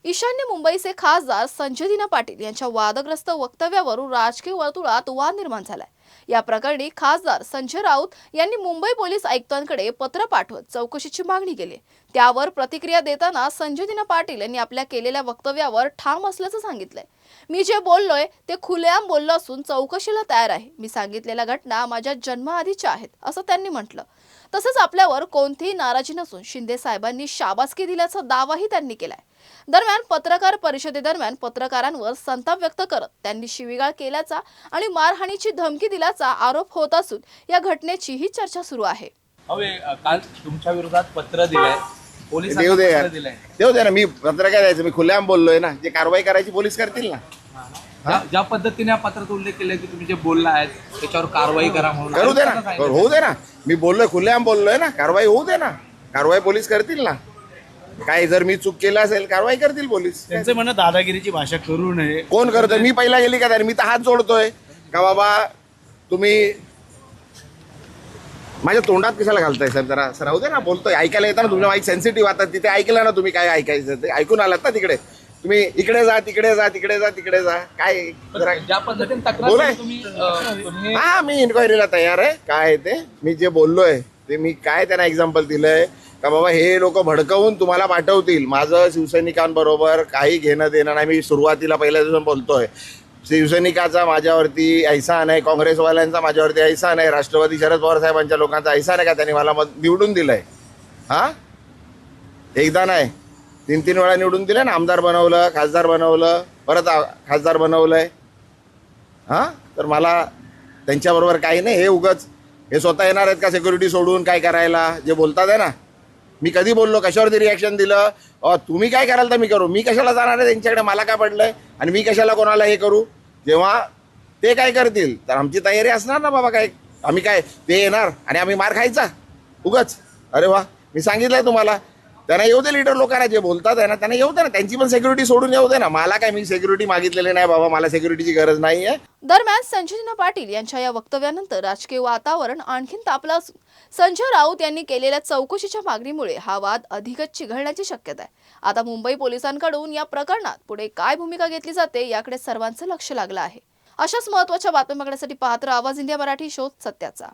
ईशान्य मुंबईचे खासदार संजय दिना पाटील यांच्या वादग्रस्त वक्तव्यावरून राजकीय वर्तुळात वाद निर्माण झालाय। या प्रकरणी खासदार संजय राऊत यांनी मुंबई पोलीस आयुक्तांकडे पत्र पाठवत चौकशीची मागणी केली। त्यावर प्रतिक्रिया देताना संजय दिना पाटील यांनी आपल्या केलेल्या वक्तव्यावर ठाम असल्याचं सांगितलंय। मी जे बोललोय ते खुलेआम बोललो असून चौकशीला तयार आहे। मी सांगितलेल्या घटना माझ्या जन्माआधीच्या आहेत असं त्यांनी म्हटलं। तसंच आपल्यावर कोणतीही नाराजी नसून शिंदे साहेबांनी शाबासकी दिल्याचा दावाही त्यांनी केलाय। दरम्यान पत्रकार परिषदेदरम्यान पत्रकारांवर संताप व्यक्त करत त्यांनी शिवीगाळ केल्याचा आणि मारहाणीची धमकी दिल्याचा आरोप होत असून या घटनेची ही चर्चा सुरू आहे। काल तुमच्या विरोधात पत्र दिलंय, पोलिसांनी देऊ दे पत्र यार, दिलंय। देऊ दे ना। मी पत्र काय द्यायचं, मी खुलेआम बोललोय ना। जे कारवाई करायची पोलीस करतील ना। ज्या पद्धतीने या पत्रात उल्लेख केलाय की तुम्ही जे बोलला आहे त्याच्यावर कारवाई करा म्हणून, करू दे ना, होऊ दे ना। मी बोललोय, खुलेआम बोललोय ना। कारवाई होऊ दे ना, कारवाई पोलीस करतील ना। काय जर मी चूक केलं असेल कारवाई करतील पोलीस। त्यांचं म्हणणं दादागिरीची भाषा करू नये। कोण करतोय? मी पहिला गेली का? तर मी तर हात जोडतोय का बाबा तुम्ही माझ्या तोंडात कशाला घालताय सर? जरा सर राहू दे ना, बोलतोय, ऐकायला येतं ना। तुमच्या माईक सेन्सिटिव्ह आता तिथे ऐकलं ना तुम्ही, काय ऐकायचं ते ऐकून आलात ना तिकडे। तुम्ही इकडे जा, तिकडे जा, तिकडे जा, तिकडे जा, काय जरा ज्या पद्धतीने तक्रार बोलाय. तुम्ही हा, मी इन्क्वायरीला तयार आहे। काय ते मी जे बोललोय ते मी काय त्यांना एक्झाम्पल दिलंय का बाबा हे लोक भडकवून तुम्हाला पाठवतील। माझं शिवसैनिकांबरोबर काही घेणं देणं नाही। मी सुरुवातीला पहिल्या दिवसून बोलतोय, शिवसैनिकाचा माझ्यावरती ऐसा नाही, काँग्रेसवाल्यांचा माझ्यावरती ऐसा नाही, राष्ट्रवादी शरद पवार साहेबांच्या लोकांचा ऐसा नाही का त्यांनी मला निवडून दिलंय। हा, एकदा नाही, 3-3 वेळा निवडून दिलं ना। आमदार बनवलं, खासदार बनवलं, परत खासदार बनवलंय। हा, तर मला त्यांच्याबरोबर काही नाही। हे उगाच हे स्वतः येणार आहेत का सिक्युरिटी सोडून काय करायला? जे बोलतात आहे ना, मी कधी बोललो, कशावरती रिॲक्शन दिलं? तुम्ही काय कराल तर मी करू। मी कशाला जाणार आहे त्यांच्याकडे? मला काय पडलंय? आणि मी कशाला कोणाला हे करू? जेव्हा ते काय करतील तर आमची तयारी असणार ना बाबा। काय आम्ही काय ते येणार आणि आम्ही मार खायचा उगाच? अरे वा, मी सांगितलंय तुम्हाला, त्यांना येऊ दे। लीडर लोकांना जे बोलतात आहे ना त्यांना येऊ दे ना, त्यांची पण सिक्युरिटी सोडून येऊ दे ना। मला काय, मी सिक्युरिटी मागितलेली नाही बाबा, मला सिक्युरिटीची गरज नाही आहे। दरम्यान संजय दिना पाटील यांच्या या वक्तव्यानंतर राजकीय वातावरण आणखीन तापलं असून संजय राऊत यांनी केलेल्या चौकशीच्या मागणीमुळे हा वाद अधिकच चिघळण्याची शक्यता आहे। आता मुंबई पोलिसांकडून या प्रकरणात पुढे काय भूमिका घेतली जाते याकडे सर्वांचं लक्ष लागलं आहे। अशाच महत्त्वाच्या बातम्या बघण्यासाठी पाहत रहा आवाज इंडिया मराठी, शोध सत्याचा।